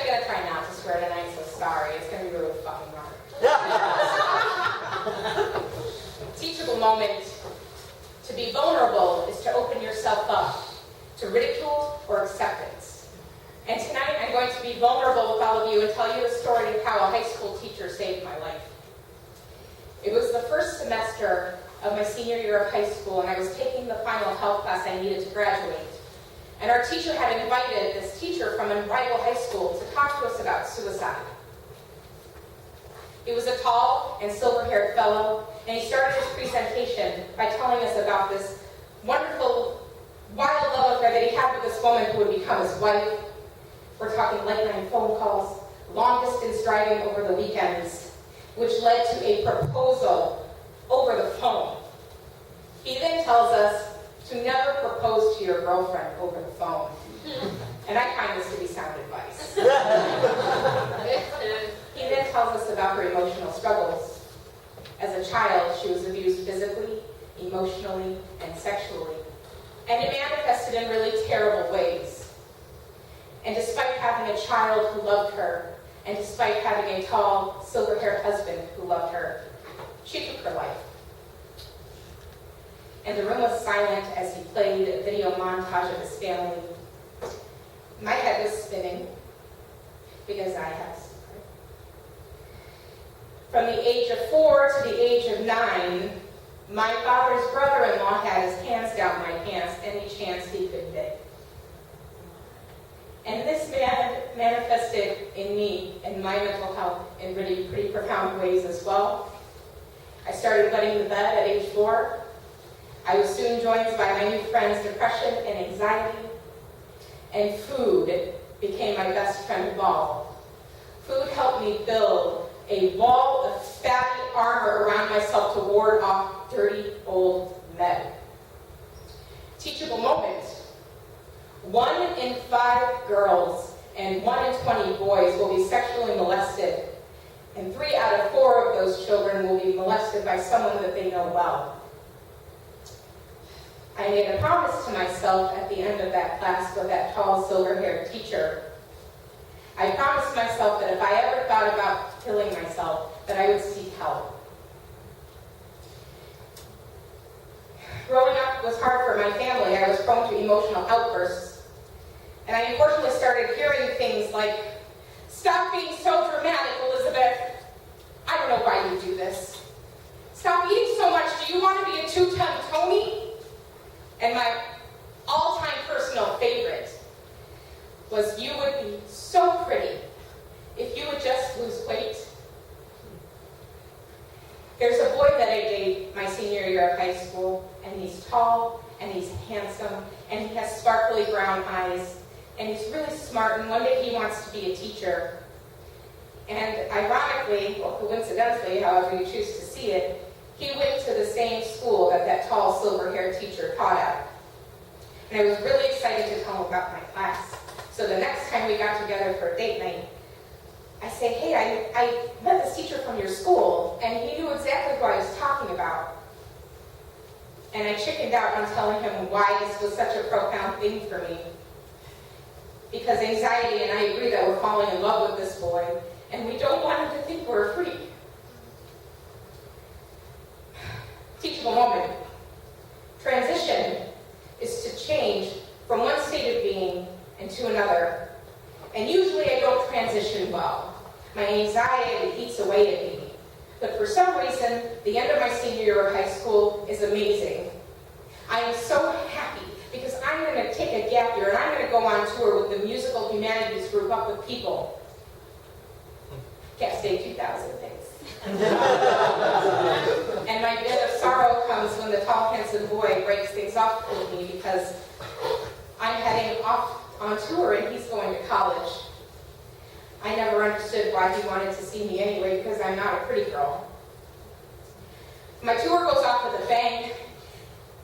going to try not to swear tonight, so sorry. It's going to be really fucking hard. Teachable moment. To be vulnerable is to open yourself up to ridicule or acceptance. And tonight I'm going to be vulnerable with all of you and tell you the story of how a high school teacher saved my life. It was the first semester of my senior year of high school, and I was taking the final health class I needed to graduate. And our teacher had invited this teacher from a rival high school to talk to us about suicide. He was a tall and silver-haired fellow, and he started his presentation by telling us about this wonderful, wild love affair that he had with this woman who would become his wife. We're talking late-night phone calls, long-distance driving over the weekends, which led to a proposal over the phone. He then tells us to never propose to your girlfriend over the phone. And I find this to be sound advice. He then tells us about her emotional struggles. As a child, she was abused physically, emotionally, and sexually. And it manifested in really terrible ways. And despite having a child who loved her, and despite having a tall, silver-haired husband who loved her, she took her life. And the room was silent as he played a video montage of his family. My head was spinning, because I have a secret. From the age of 4 to the age of 9, my father's brother-in-law had his hands down my pants any chance he could get. And this manifested in me and my mental health in really pretty profound ways as well. I started wetting the bed at age 4. I was soon joined by my new friends' depression and anxiety. And food became my best friend of all. Food helped me build a wall of fatty armor around myself to ward off dirty old men. Teachable moment. 1 in 5 girls and 1 in 20 boys will be sexually molested, and 3 out of 4 of those children will be molested by someone that they know well. I made a promise to myself at the end of that class with that tall, silver-haired teacher. I promised myself that if I ever thought about killing myself, that I would seek help. Growing up was hard for my family. I was prone to emotional outbursts. And I unfortunately started hearing things like, "Stop being so dramatic, Elizabeth. I don't know why you do this. Stop eating so much. Do you want to be a 2-ton Tony?" And my all-time personal favorite was, "You would be so pretty if you would just lose weight." There's a boy that I date my senior year of high school, and he's tall, and he's handsome, and he has sparkly brown eyes, and he's really smart, and one day he wants to be a teacher. And ironically, or coincidentally, however you choose to see it, he went to the same school that tall, silver-haired teacher taught at. And I was really excited to tell him about my class. So the next time we got together for a date night, I say, "Hey, I met this teacher from your school," and he knew exactly what I was talking about. And I chickened out on telling him why this was such a profound thing for me. Because anxiety and I agree that we're falling in love with this boy, and we don't want him to think we're a freak. Teachable moment. Transition is to change from one state of being into another. And usually I don't transition well. My anxiety eats away at me. But for some reason, the end of my senior year of high school is amazing. I am so happy because I'm going to take a gap year and I'm going to go on tour with the musical humanities group Up With People. Can't stay 2,000 things. And my bit of sorrow comes when the tall, handsome boy breaks things off with me because I'm heading off on tour and he's going to college. I never understood why he wanted to see me anyway because I'm not a pretty girl. My tour goes off with a bang.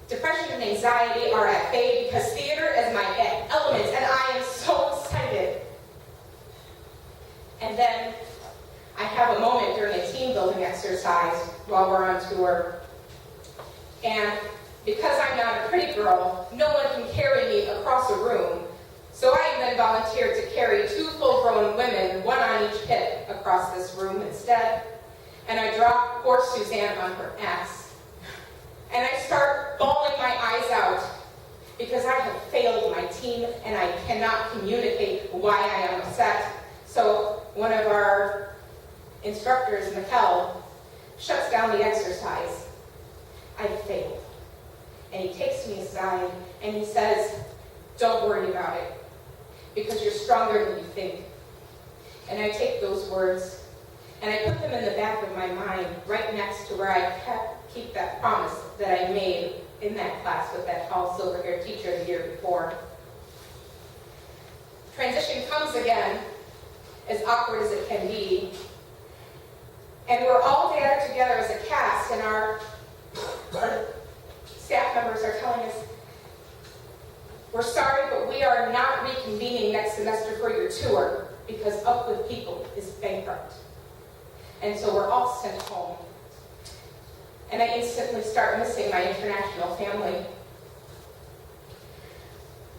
Depression and anxiety are at bay because theater is my element and I am so excited. And then I have a moment during a team building exercise while we're on tour. And because I'm not a pretty girl, no one can carry me across a room. So I then volunteered to carry 2 full-grown women across this room instead, and I drop poor Suzanne on her ass. And I start bawling my eyes out because I have failed my team and I cannot communicate why I am upset. So one of our instructors, Mikkel, shuts down the exercise. I failed. And he takes me aside and he says, "Don't worry about it, because you're stronger than you think." And I take those words and I put them in the back of my mind, right next to where I keep that promise that I made in that class with that tall silver-haired teacher the year before. Transition comes again, as awkward as it can be, and we're all there together as a cast, and our staff members are telling us, "We're sorry, but we are not reconvening next semester for your tour because Up With People is bankrupt." And so we're all sent home. And I instantly start missing my international family.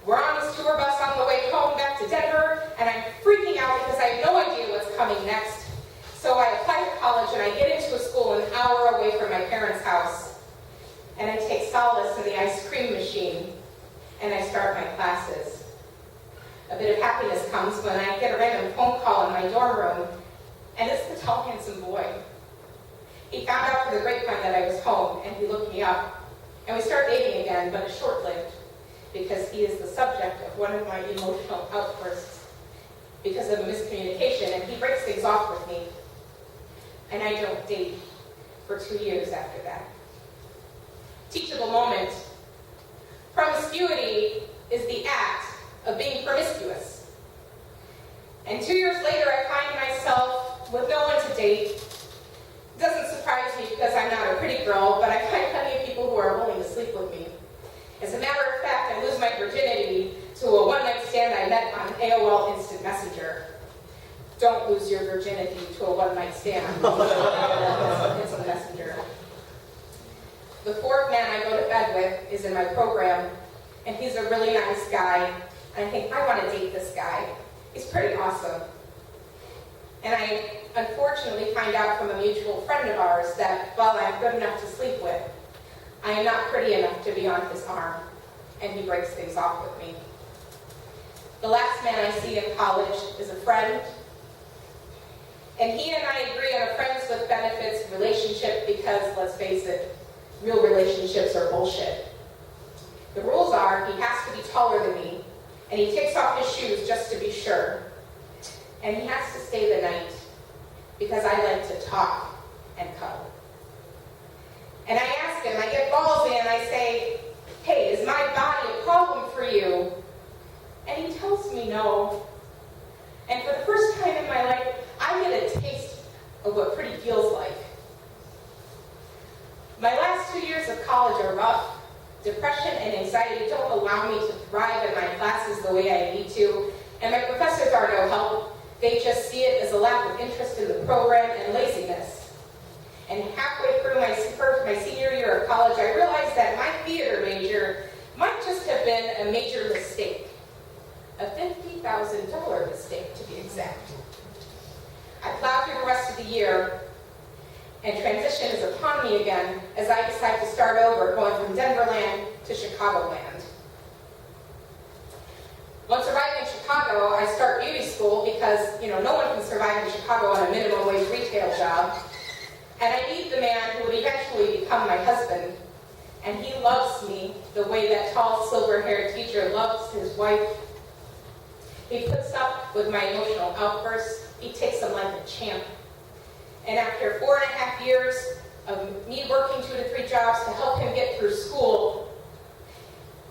We're on this tour bus on the way home back to Denver, and I'm freaking out because I have no idea what's coming next. So I apply to college, and I get into a school an hour away from my parents' house. And I take solace in the ice cream machine, and I start my classes. A bit of happiness comes when I get a random phone call in my dorm room, and it's the tall, handsome boy. He found out through the grapevine that I was home, and he looked me up. And we start dating again, but it's short-lived, because he is the subject of one of my emotional outbursts because of a miscommunication, and he breaks things off with me. And I don't date for 2 years after that. Teachable moment. Promiscuity is the act of being promiscuous. And 2 years later, I find myself with no one to date. It doesn't surprise me because I'm not a pretty girl, but I find plenty of people who are willing to sleep with me. As a matter of fact, I lose my virginity to a one-night stand I met on AOL Instant Messenger. Don't lose your virginity to a one-night stand on Instant Messenger. The fourth man I go to bed with is in my program, and he's a really nice guy. And I think, I want to date this guy. He's pretty awesome. And I unfortunately find out from a mutual friend of ours that while I'm good enough to sleep with, I am not pretty enough to be on his arm, and he breaks things off with me. The last man I see in college is a friend, and he and I agree on a friends with benefits relationship because, let's face it, real relationships are bullshit. The rules are he has to be taller than me, and he takes off his shoes just to be sure. And he has to stay the night because I like to talk and cuddle. And I ask him, I get ballsy and I say, "Hey, is my body a problem for you?" And he tells me no. And for the first time in my life, I get a taste of what pretty feels like. My last 2 years of college are rough. Depression and anxiety don't allow me to thrive in my classes the way I need to, and my professors are no help. They just see it as a lack of interest in the program and laziness. And halfway through my senior year of college, I realized that my theater major might just have been a major mistake. A $50,000 mistake, to be exact. I plowed through the rest of the year, and transition is upon me again as I decide to start over, going from Denverland to Chicagoland. Once arriving in Chicago, I start beauty school because, no one can survive in Chicago on a minimum wage retail job. And I meet the man who would eventually become my husband. And he loves me the way that tall, silver-haired teacher loves his wife. He puts up with my emotional outbursts. He takes them like a champ. And after 4.5 years of me working 2 to 3 jobs to help him get through school,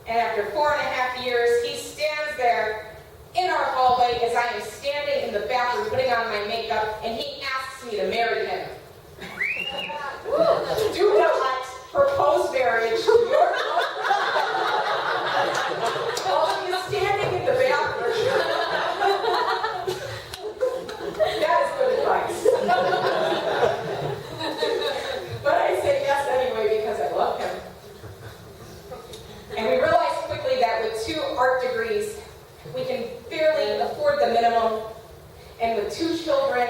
and after 4.5 years, he stands there in our hallway as I am standing in the bathroom putting on my makeup, and he asks me to marry him. Do not propose marriage to your while he is standing in the bathroom. That is good advice. But I say yes anyway because I love him. And we realized quickly that with 2 art degrees, we can barely afford the minimum. And with 2 children,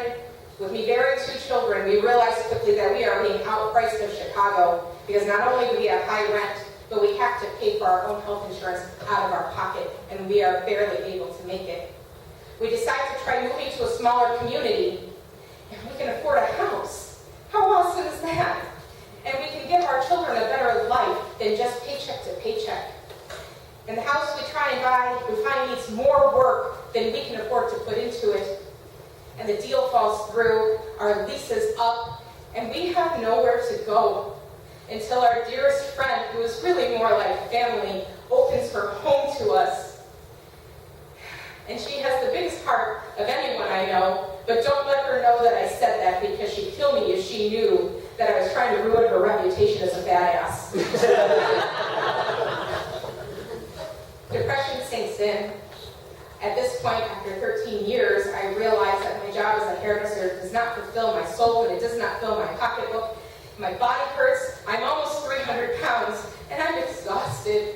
With me bearing 2 children, we realized quickly that we are being outpriced in Chicago because not only do we have high rent, but we have to pay for our own health insurance out of our pocket, and we are barely able to make it. We decided to try moving to a smaller community, and we can afford a house. How awesome is that? And we can give our children a better life than just paycheck to paycheck. And the house we try and buy, we find needs more work than we can afford to put into it. And the deal falls through, our lease is up, and we have nowhere to go until our dearest friend, who is really more like family, opens her home to us. And she has the biggest heart of anyone I know, but don't let her know that I said that, because she'd kill me if she knew that I was trying to ruin her reputation as a badass. Depression sinks in. At this point, after 13 years, I realized that my job as a hairdresser does not fulfill my soul, and it does not fill my pocketbook. My body hurts, I'm almost 300 pounds, and I'm exhausted.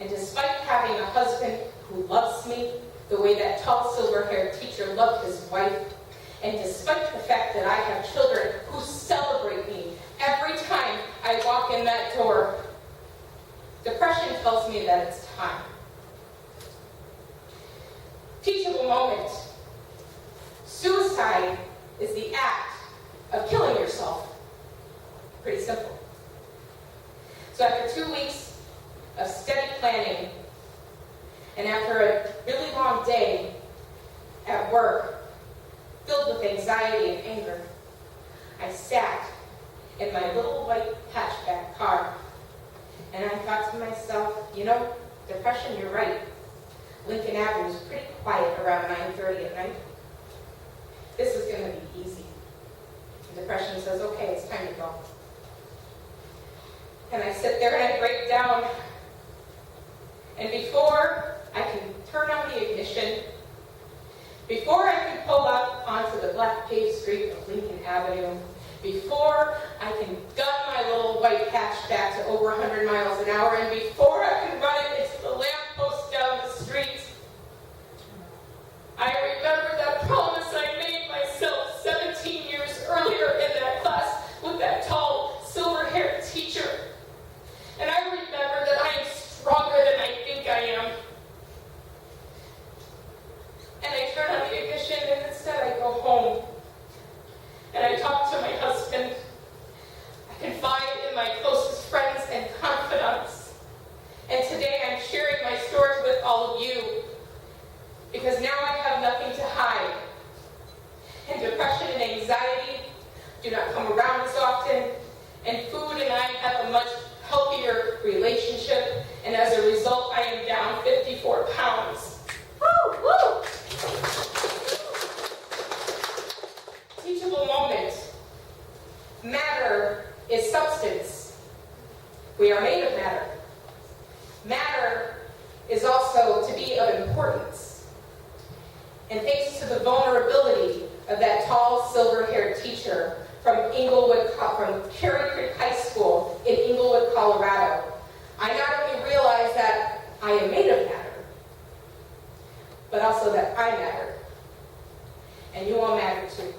And despite having a husband who loves me the way that tall silver-haired teacher loved his wife, and despite the fact that I have children who celebrate me every time I walk in that door, depression tells me that it's time. Teachable moment. Suicide is the act of killing yourself. Pretty simple. So after 2 weeks of steady planning, and after a really long day at work, filled with anxiety and anger, I sat in my little white hatchback car, and I thought to myself, you know, depression, you're right. Lincoln Avenue is pretty quiet around 9:30 at night. This is going to be easy. And depression says, okay, it's time to go. And I sit there and I break down. And before I can turn on the ignition, before I can pull up onto the black paved street of Lincoln Avenue, before I can gun my little white hatchback to over 100 miles an hour, and before I can run it into the lamppost down the street, I remember that promise I made myself 17 years earlier in that class with that tall, silver-haired teacher. And I remember that I am stronger than I think I am. And I turn on the ignition, and instead I go home. And I talk to my husband. I confide in my closest friends and confidants. And today I'm sharing my stories with all of you, because now I have nothing to hide. And depression and anxiety do not come around as often, and food and I have a much healthier relationship, and as a result, I am down 54 pounds. Woo! Woo! Teachable moment. Matter is substance. We are made of matter. Matter is also to be of importance. And thanks to the vulnerability of that tall, silver-haired teacher from Cherry Creek High School in Inglewood, Colorado, I not only realize that I am made of matter, but also that I matter. And you all matter too.